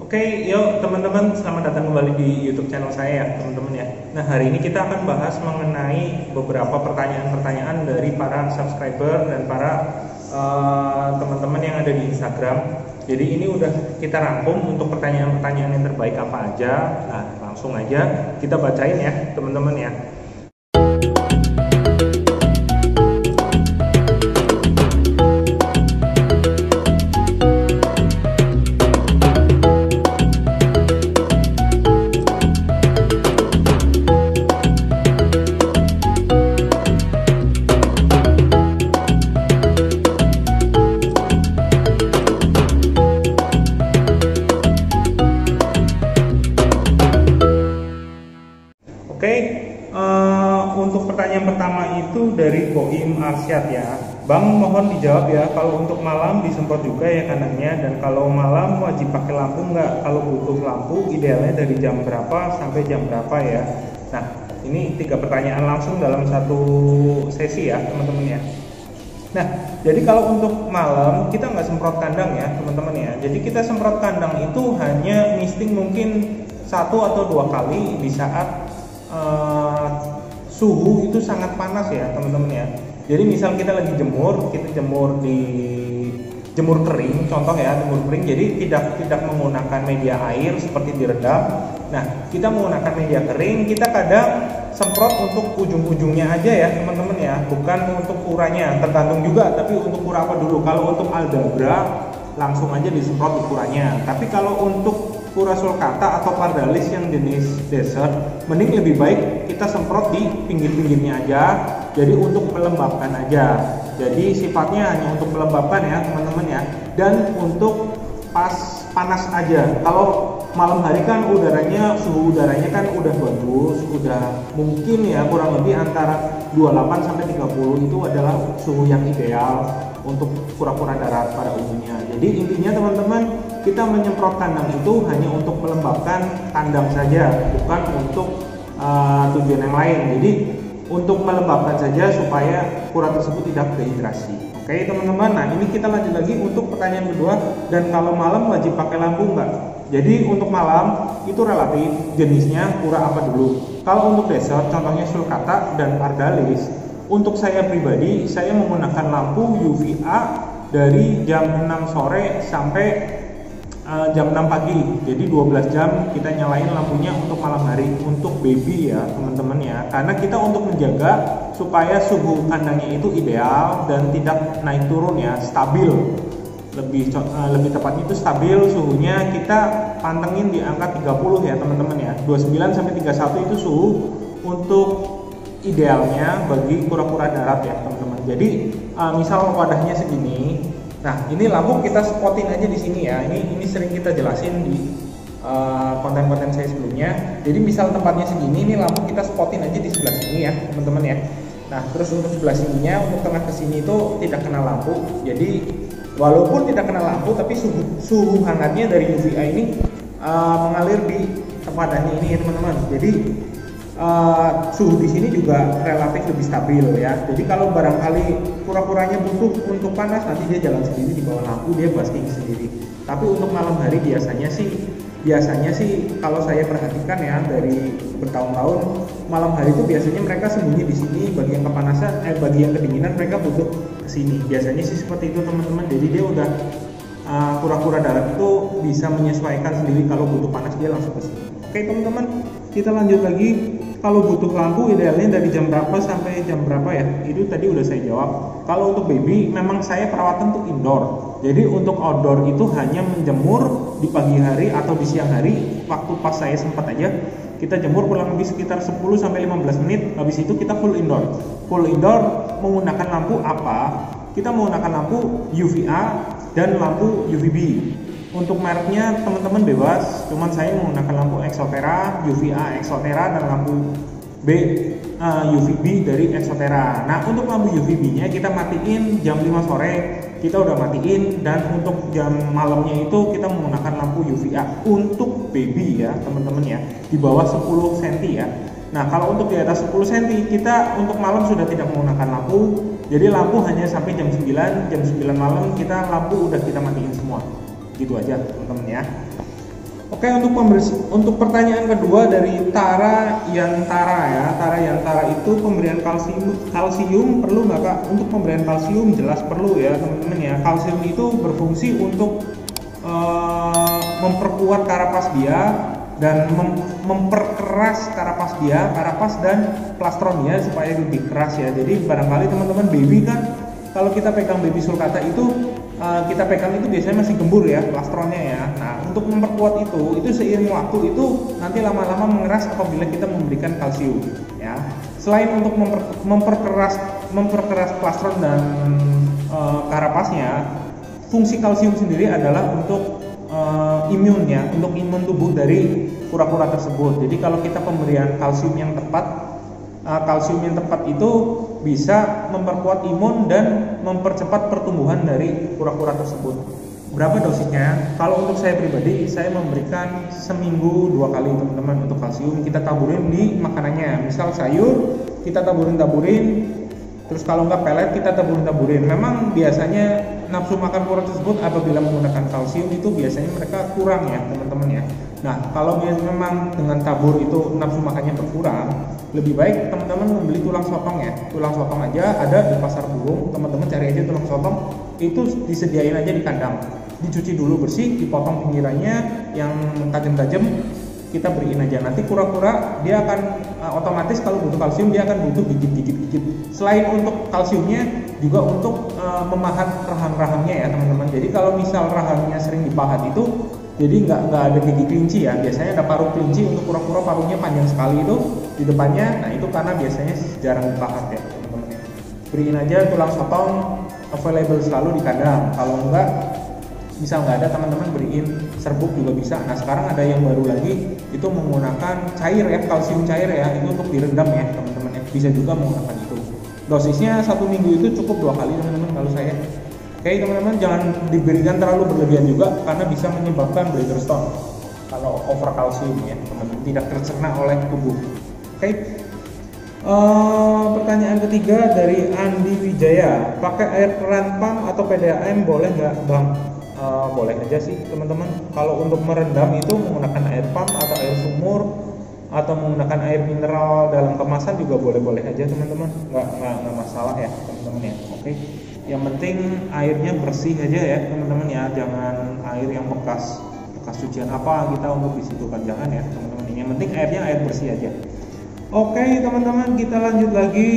Oke, yuk teman-teman, selamat datang kembali di YouTube channel saya ya, teman-teman ya. Nah, hari ini kita akan bahas mengenai beberapa pertanyaan-pertanyaan dari para subscriber dan para teman-teman yang ada di Instagram. Jadi ini udah kita rangkum untuk pertanyaan-pertanyaan yang terbaik apa aja. Nah, langsung aja kita bacain ya, teman-teman ya. Oke, untuk pertanyaan pertama itu dari Boim Arsyad ya. Bang, mohon dijawab ya, kalau untuk malam disemprot juga ya kandangnya, dan kalau malam wajib pakai lampu nggak? Kalau butuh lampu idealnya dari jam berapa sampai jam berapa ya? Nah, ini 3 pertanyaan langsung dalam satu sesi ya teman-teman ya. Nah, jadi kalau untuk malam kita nggak semprot kandang ya teman-teman ya. Jadi kita semprot kandang itu hanya misting mungkin 1 atau 2 kali di saat suhu itu sangat panas ya teman-teman ya. Jadi misal kita lagi jemur, kita jemur di jemur kering, contoh ya jemur kering. Jadi tidak menggunakan media air seperti direndam. Nah, kita menggunakan media kering, kita kadang semprot untuk ujung-ujungnya aja ya teman-teman ya, bukan untuk kuranya. Tergantung juga, tapi untuk kura apa dulu. Kalau untuk aldabra langsung aja disemprot ukurannya. Tapi kalau untuk kura sulcata atau pardalis yang jenis desert, mending lebih baik kita semprot di pinggir-pinggirnya aja. Jadi untuk melembabkan aja. Jadi sifatnya hanya untuk melembabkan ya teman-teman ya. Dan untuk pas panas aja. Kalau malam hari kan suhu udaranya kan udah bagus, udah mungkin ya kurang lebih antara 28 sampai 30 itu adalah suhu yang ideal untuk kura-kura darat pada umumnya. Jadi intinya teman-teman, kita menyemprot kandang itu hanya untuk melembabkan kandang saja, bukan untuk tujuan yang lain. Jadi untuk melembabkan saja supaya kura tersebut tidak dehidrasi. Oke teman-teman, nah ini kita lanjut lagi untuk pertanyaan kedua. Dan kalau malam wajib pakai lampu nggak? Jadi untuk malam itu relatif jenisnya kura apa dulu. Kalau untuk desert, contohnya sulcata dan pardalis, untuk saya pribadi, saya menggunakan lampu UVA dari jam 6 sore sampai jam 6 pagi. Jadi 12 jam kita nyalain lampunya untuk malam hari, untuk baby ya teman-teman ya. Karena kita untuk menjaga supaya suhu kandangnya itu ideal dan tidak naik turun ya, stabil. Lebih tepatnya itu stabil suhunya, kita pantengin di angka 30 ya teman-teman ya. 29 sampai 31 itu suhu untuk idealnya bagi kura-kura darat ya teman-teman. Jadi misal wadahnya segini, nah ini lampu kita spotin aja di sini ya. Ini sering kita jelasin di konten-konten saya sebelumnya. Jadi misal tempatnya segini, ini lampu kita spotin aja di sebelah sini ya teman-teman ya. Nah terus untuk sebelah sininya, untuk tengah kesini itu tidak kena lampu. Jadi walaupun tidak kena lampu, tapi suhu hangatnya dari UVA ini mengalir di wadahnya ini ya teman-teman. Jadi suhu di sini juga relatif lebih stabil ya. Jadi kalau barangkali kura-kuranya butuh untuk panas, nanti dia jalan sendiri di bawah lampu, dia basking sendiri. Tapi untuk malam hari biasanya sih kalau saya perhatikan ya dari bertahun-tahun, malam hari itu biasanya mereka sembunyi di sini. Bagian kepanasan, bagian kedinginan mereka butuh ke sini. Biasanya sih seperti itu teman-teman. Jadi dia udah kura-kura darat itu bisa menyesuaikan sendiri, kalau butuh panas dia langsung ke sini. Oke teman-teman, kita lanjut lagi. Kalau butuh lampu idealnya dari jam berapa sampai jam berapa ya? Itu tadi udah saya jawab. Kalau untuk baby memang saya perawatan tuh indoor. Jadi untuk outdoor itu hanya menjemur di pagi hari atau di siang hari. Waktu pas saya sempat aja kita jemur kurang lebih sekitar 10 sampai 15 menit. Habis itu kita full indoor. Full indoor menggunakan lampu apa? Kita menggunakan lampu UVA dan lampu UVB. Untuk mereknya teman-teman bebas, cuman saya menggunakan lampu Exotera, UVA Exotera, dan lampu UVB dari Exotera. Nah untuk lampu UVB-nya kita matiin jam 5 sore, kita udah matiin. Dan untuk jam malamnya itu kita menggunakan lampu UVA untuk baby ya teman-teman ya, di bawah 10 cm ya. Nah kalau untuk di atas 10 cm kita untuk malam sudah tidak menggunakan lampu. Jadi lampu hanya sampai jam 9 malam kita lampu udah kita matiin semua. Gitu aja teman-teman ya. Oke, untuk pertanyaan kedua dari Tara Yantara ya. Tara Yantara itu pemberian kalsium perlu nggak Kak? Untuk pemberian kalsium jelas perlu ya teman-teman ya. Kalsium itu berfungsi untuk memperkuat karapas dia dan memperkeras karapas dan plastron dia supaya lebih keras ya. Jadi barangkali teman-teman baby kan kalau kita pegang baby sulcata itu kita pegang itu biasanya masih gembur ya plastronnya ya. Nah, untuk memperkuat itu seiring waktu itu nanti lama-lama mengeras apabila kita memberikan kalsium ya. Selain untuk memperkeras plastron dan karapasnya, fungsi kalsium sendiri adalah untuk imunnya, untuk imun tubuh dari kura-kura tersebut. Jadi kalau kita pemberian kalsium yang tepat itu bisa memperkuat imun dan mempercepat pertumbuhan dari kura-kura tersebut. Berapa dosisnya? Kalau untuk saya pribadi, saya memberikan seminggu 2 kali teman-teman untuk kalsium. Kita taburin di makanannya. Misal sayur, kita taburin. Terus kalau nggak pelet, kita taburin. Memang biasanya nafsu makan kura tersebut apabila menggunakan kalsium itu biasanya mereka kurang ya teman-teman ya. Nah, kalau memang dengan tabur itu nafsu makannya berkurang, lebih baik teman-teman membeli tulang sotong ya. Tulang sotong aja ada di pasar burung, teman-teman cari aja tulang sotong, itu disediain aja di kandang. Dicuci dulu bersih, dipotong pinggirannya yang tajam-tajam, kita beriin aja. Nanti kura-kura dia akan otomatis kalau butuh kalsium dia akan butuh gigit. Selain untuk kalsiumnya juga untuk memahat rahang-rahangnya ya teman-teman. Jadi kalau misal rahangnya sering dipahat itu jadi nggak ada gigi kelinci ya. Biasanya ada paruh kelinci, untuk kura-kura paruhnya panjang sekali itu di depannya. Nah itu karena biasanya jarang dipahat ya teman-teman. Beriin aja tulang sotong available selalu di kandang. Kalau enggak, misal nggak ada, teman-teman beriin serbuk juga bisa. Nah sekarang ada yang baru lagi itu menggunakan cair ya, kalsium cair ya, itu untuk direndam ya teman-teman ya. Bisa juga menggunakan itu. Dosisnya 1 minggu itu cukup 2 kali teman-teman kalau saya. Oke teman-teman, jangan diberikan terlalu berlebihan juga karena bisa menyebabkan bladder stone kalau over kalsium ya teman-teman, tidak tercerna oleh tubuh. Oke. Pertanyaan ketiga dari Andi Wijaya, pakai air keran pump atau PDAM boleh nggak Bang? Boleh aja sih teman-teman. Kalau untuk merendam itu menggunakan air pump atau air sumur atau menggunakan air mineral dalam kemasan juga boleh-boleh aja teman-teman, nggak masalah ya teman-teman ya. Oke. Yang penting airnya bersih aja ya teman-teman ya, jangan air yang bekas cucian apa kita untuk disitukan, jangan ya teman-teman. Yang penting airnya air bersih aja. Oke teman-teman, kita lanjut lagi.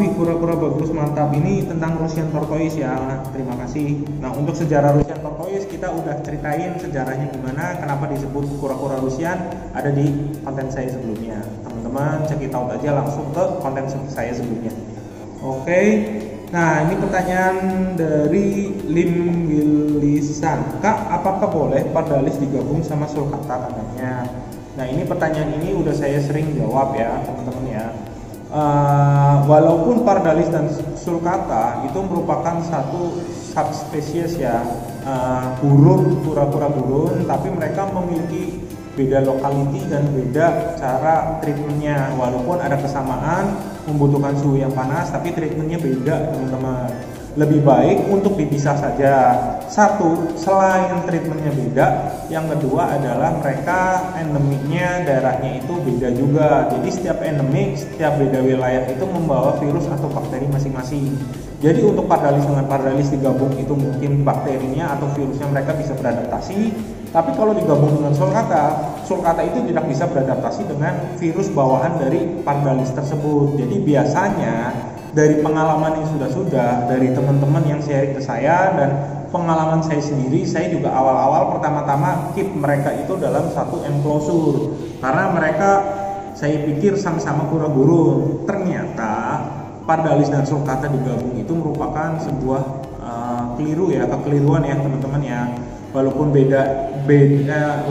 Wih, kura-kura bagus, mantap. Ini tentang Russian tortoise ya. Nah, terima kasih. Nah, untuk sejarah Russian tortoise kita udah ceritain sejarahnya gimana, kenapa disebut kura-kura Russian, ada di konten saya sebelumnya. Teman-teman check it out aja langsung ke konten saya sebelumnya. Oke. Nah, ini pertanyaan dari Lim Willisan. Kak, apakah boleh pardalis digabung sama sulcata katanya? Nah, ini pertanyaan ini udah saya sering jawab ya, teman-teman ya. Walaupun pardalis dan sulcata itu merupakan satu subspesies ya, kura-kura burung, tapi mereka memiliki beda lokality dan beda cara treatmentnya. Walaupun ada kesamaan, membutuhkan suhu yang panas, tapi treatmentnya beda teman-teman. Lebih baik untuk dipisah saja. Satu, selain treatmentnya beda, yang kedua adalah mereka endemiknya, daerahnya itu beda juga. Jadi setiap endemik, setiap beda wilayah itu membawa virus atau bakteri masing-masing. Jadi untuk pardalis dengan pardalis digabung itu mungkin bakterinya atau virusnya mereka bisa beradaptasi. Tapi kalau digabung dengan sulcata itu tidak bisa beradaptasi dengan virus bawaan dari pardalis tersebut. Jadi biasanya dari pengalaman yang sudah dari teman-teman yang sharing ke saya dan pengalaman saya sendiri, saya juga awal-awal pertama-tama keep mereka itu dalam satu enclosure karena mereka, saya pikir sama-sama kura burung. Ternyata pardalis dan sulcata digabung itu merupakan sebuah kekeliruan ya teman-teman ya. Walaupun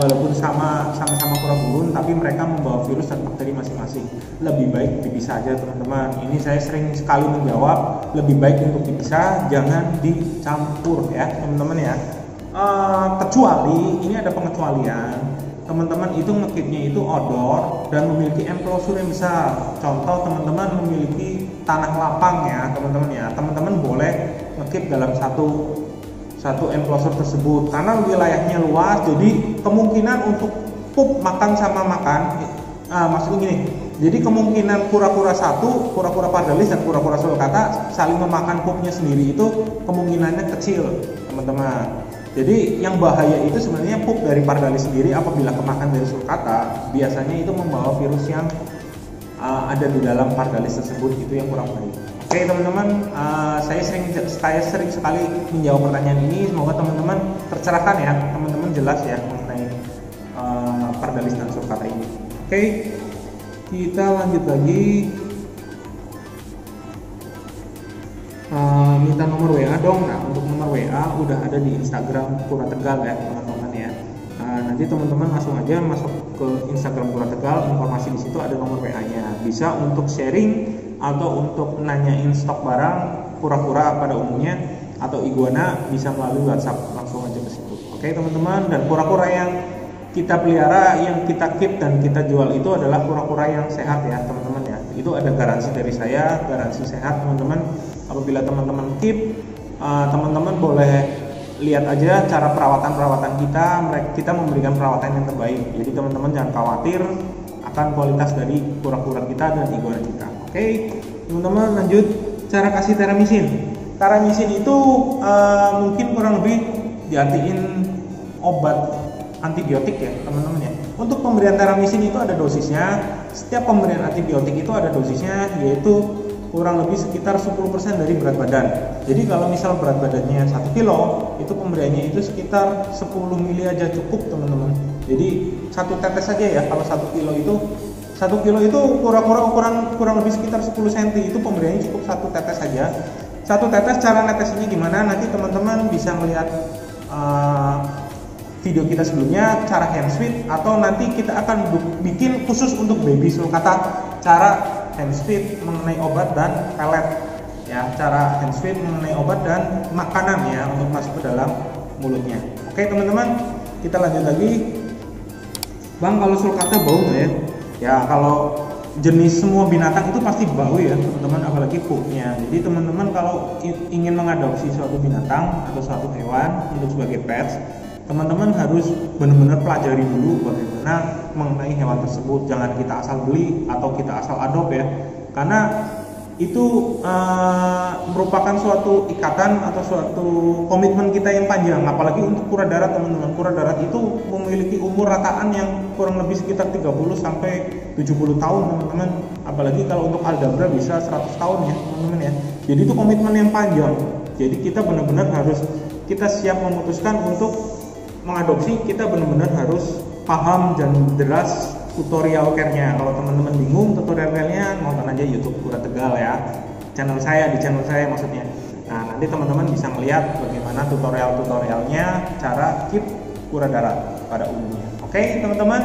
walaupun sama-sama kura burung, tapi mereka membawa virus dan bakteri masing-masing. Lebih baik dipisah aja teman-teman. Ini saya sering sekali menjawab, lebih baik untuk dipisah, jangan dicampur ya teman-teman ya. Kecuali ini ada pengecualian, teman-teman itu ngekipnya itu outdoor dan memiliki enclosure yang besar. Contoh teman-teman memiliki tanah lapang ya teman-teman ya. Teman-teman boleh ngekip dalam satu satu enclosure tersebut karena wilayahnya luas, jadi kemungkinan untuk pup makan sama makan, maksudnya gini, jadi kemungkinan kura-kura satu, kura-kura pardalis dan kura-kura sulcata saling memakan pupnya sendiri itu kemungkinannya kecil, teman-teman. Jadi yang bahaya itu sebenarnya pup dari pardalis sendiri apabila kemakan dari sulcata, biasanya itu membawa virus yang ada di dalam pardalis tersebut, itu yang kurang baik. Oke teman-teman, saya sering sekali menjawab pertanyaan ini. Semoga teman-teman tercerahkan ya, teman-teman jelas ya mengenai pardalis dan sulcata ini. Oke, kita lanjut lagi. Minta nomor WA dong. Nah, untuk nomor WA udah ada di Instagram Kura Tegal ya teman-teman ya. Nanti teman-teman langsung aja masuk ke Instagram Kura Tegal, informasi di situ ada nomor WA-nya. Bisa untuk sharing atau untuk nanyain stok barang kura-kura pada umumnya atau iguana, bisa melalui WhatsApp langsung aja ke situ. Oke teman-teman, dan kura-kura yang kita pelihara, yang kita keep dan kita jual itu adalah kura-kura yang sehat ya teman-teman ya. Itu ada garansi dari saya, garansi sehat teman-teman. Apabila teman-teman keep, teman-teman boleh lihat aja cara perawatan kita memberikan perawatan yang terbaik. Jadi teman-teman jangan khawatir akan kualitas dari kura-kura kita dan iguana kita. Oke, teman-teman lanjut cara kasih teramisin. Teramisin itu mungkin kurang lebih diartiin obat antibiotik ya teman-teman ya. Untuk pemberian teramisin itu ada dosisnya. Setiap pemberian antibiotik itu ada dosisnya, yaitu kurang lebih sekitar 10% dari berat badan. Jadi kalau misal berat badannya 1 kilo, itu pemberiannya itu sekitar 10 mili aja cukup teman-teman. Jadi satu tetes saja ya. Kalau 1 kilo itu kura-kura ukuran kurang lebih sekitar 10 cm, itu pemberiannya cukup satu tetes saja. Satu tetes, cara netesnya gimana nanti teman-teman bisa melihat video kita sebelumnya, cara hand sweep, atau nanti kita akan bikin khusus untuk baby sulcata cara hand sweep mengenai obat dan pelet ya, cara hand sweep mengenai obat dan makanan ya untuk masuk ke dalam mulutnya. Oke teman-teman, kita lanjut lagi. Bang, kalau sulcata bau nggak ya? Ya kalau jenis semua binatang itu pasti bau ya teman-teman, apalagi pupnya. Jadi teman-teman kalau ingin mengadopsi suatu binatang atau suatu hewan untuk sebagai pets, teman-teman harus benar-benar pelajari dulu bagaimana mengenai hewan tersebut. Jangan kita asal beli atau kita asal adopt ya, karena itu merupakan suatu ikatan atau suatu komitmen kita yang panjang. Apalagi untuk kura darat teman-teman, kura darat itu memiliki umur rataan yang kurang lebih sekitar 30 sampai 70 tahun teman-teman. Apalagi kalau untuk aldabra bisa 100 tahun ya teman-teman ya. Jadi itu komitmen yang panjang. Jadi kita benar-benar harus, kita siap memutuskan untuk mengadopsi, kita benar-benar harus paham dan jelas tutorial care-nya. Kalau teman-teman bingung tutorial care-nya, nonton aja YouTube Kura Tegal ya, di channel saya maksudnya. Nah nanti teman-teman bisa melihat bagaimana tutorialnya cara keep kura darat pada umumnya. Oke teman-teman,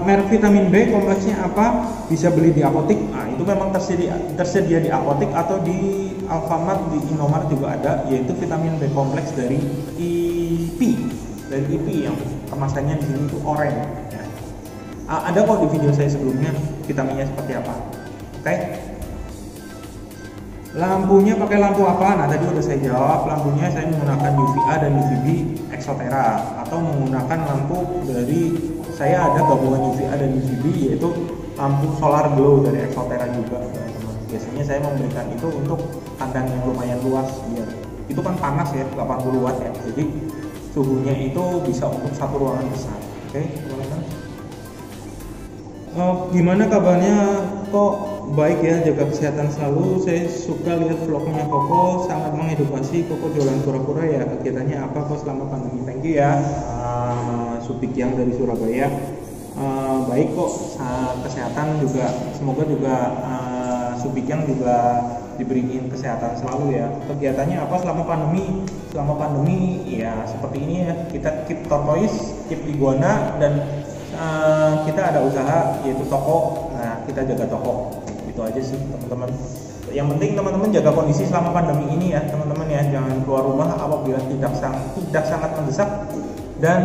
merek vitamin B kompleksnya apa? Bisa beli di apotik. Nah itu memang tersedia di apotik atau di Alfamart, di Indomart juga ada, yaitu vitamin B kompleks dari IP yang kemasannya di sini itu oranye. Ya. Ada kok di video saya sebelumnya vitaminnya seperti apa. Oke. Lampunya pakai lampu apa? Nah tadi udah saya jawab. Lampunya saya menggunakan UVA dan UVB Exotera, atau menggunakan lampu dari, saya ada gabungan UVA dan UVB, yaitu lampu solar glow dari Exotera juga teman-teman. Biasanya saya memberikan itu untuk kandang yang lumayan luas, biar itu kan panas ya, 80 watt ya, jadi suhunya itu bisa untuk satu ruangan besar. Oke teman-teman, gimana kabarnya? Kok baik ya, jaga kesehatan selalu. Saya suka lihat vlognya Koko, sangat mengedukasi. Koko jualan kura-kura ya, kegiatannya apa kok selama pandemi? Thank you ya Supik yang dari Surabaya. Baik kok, kesehatan juga, semoga juga Supik yang juga diberiin kesehatan selalu ya. Kegiatannya apa selama pandemi? Selama pandemi ya seperti ini ya, kita keep tortoise, keep iguana, dan kita ada usaha yaitu toko. Nah kita jaga toko, itu aja sih teman-teman. Yang penting teman-teman jaga kondisi selama pandemi ini ya teman-teman ya, jangan keluar rumah apabila tidak sangat mendesak, dan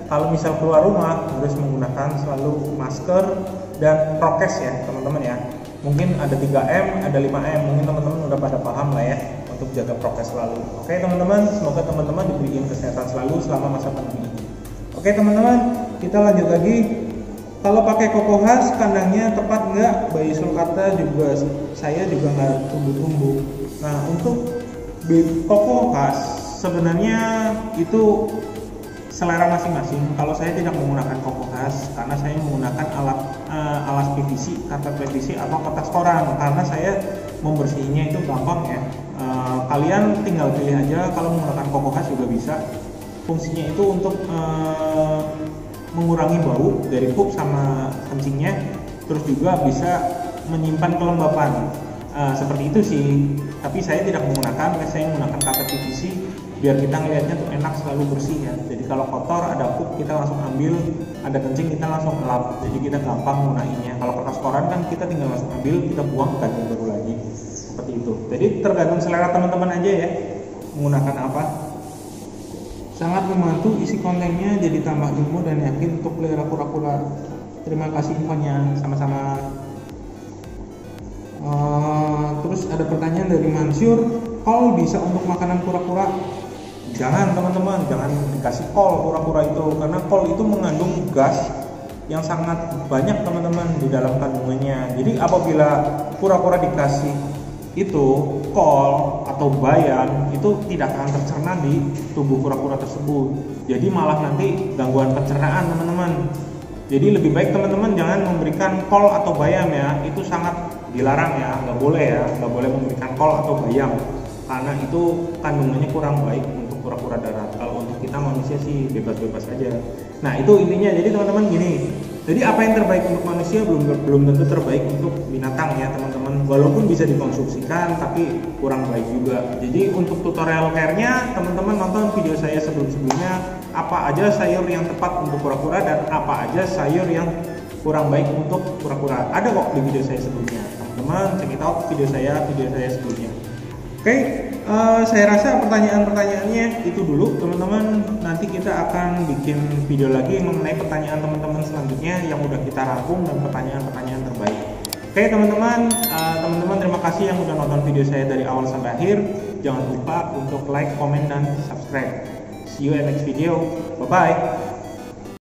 kalau misal keluar rumah harus menggunakan selalu masker dan prokes ya teman-teman ya. Mungkin ada 3M, ada 5M, mungkin teman-teman udah pada paham lah ya untuk jaga prokes selalu. Oke teman-teman, semoga teman-teman diberikan kesehatan selalu selama masa pandemi. Oke teman-teman, kita lanjut lagi. Kalau pakai koko khas, kandangnya tepat nggak? Bayi sulcata juga saya juga nggak tumbuh-tumbuh. Nah untuk koko khas sebenarnya itu selera masing-masing. Kalau saya tidak menggunakan koko khas karena saya menggunakan alas PVC, karpet PVC atau kertas koran, karena saya membersihinnya itu gampang ya. Kalian tinggal pilih aja. Kalau menggunakan koko khas juga bisa. Fungsinya itu untuk mengurangi bau dari pup sama kencingnya, terus juga bisa menyimpan kelembapan. Seperti itu sih. Tapi saya tidak menggunakan, saya menggunakan karpet PVC biar kita ngelihatnya tuh enak, selalu bersih ya. Jadi kalau kotor ada pup kita langsung ambil, ada kencing kita langsung lap, jadi kita gampang menggunakannya. Kalau kertas koran kan kita tinggal langsung ambil, kita buang, ganti baru lagi, seperti itu. Jadi tergantung selera teman-teman aja ya menggunakan apa. Sangat membantu, isi kontennya jadi tambah ilmu dan yakin untuk pelihara kura-kura. Terima kasih infonya, sama-sama. Terus ada pertanyaan dari Mansur, kol bisa untuk makanan kura-kura? Jangan teman-teman, jangan dikasih kol kura-kura itu, karena kol itu mengandung gas yang sangat banyak teman-teman di dalam kandungannya. Jadi apabila kura-kura dikasih itu kol atau bayam, itu tidak akan tercerna di tubuh kura-kura tersebut. Jadi malah nanti gangguan pencernaan teman-teman. Jadi lebih baik teman-teman jangan memberikan kol atau bayam ya, itu sangat dilarang ya, nggak boleh ya, nggak boleh memberikan kol atau bayam karena itu kandungannya kurang baik untuk kura-kura darat. Kalau untuk kita manusia sih bebas-bebas aja. Nah itu intinya. Jadi teman-teman gini, jadi apa yang terbaik untuk manusia belum tentu terbaik untuk binatang ya teman-teman. Walaupun bisa dikonsumsikan tapi kurang baik juga. Jadi untuk tutorial care-nya teman-teman nonton video saya sebelum-sebelumnya, apa aja sayur yang tepat untuk kura-kura dan apa aja sayur yang kurang baik untuk kura-kura. Ada kok di video saya sebelumnya. Teman-teman check it out video saya sebelumnya. Oke, saya rasa pertanyaan-pertanyaannya itu dulu teman-teman. Nanti kita akan bikin video lagi mengenai pertanyaan teman-teman selanjutnya yang udah kita rangkum dan pertanyaan-pertanyaan terbaik. Oke teman-teman, terima kasih yang udah nonton video saya dari awal sampai akhir. Jangan lupa untuk like, komen, dan subscribe. See you in next video. Bye-bye.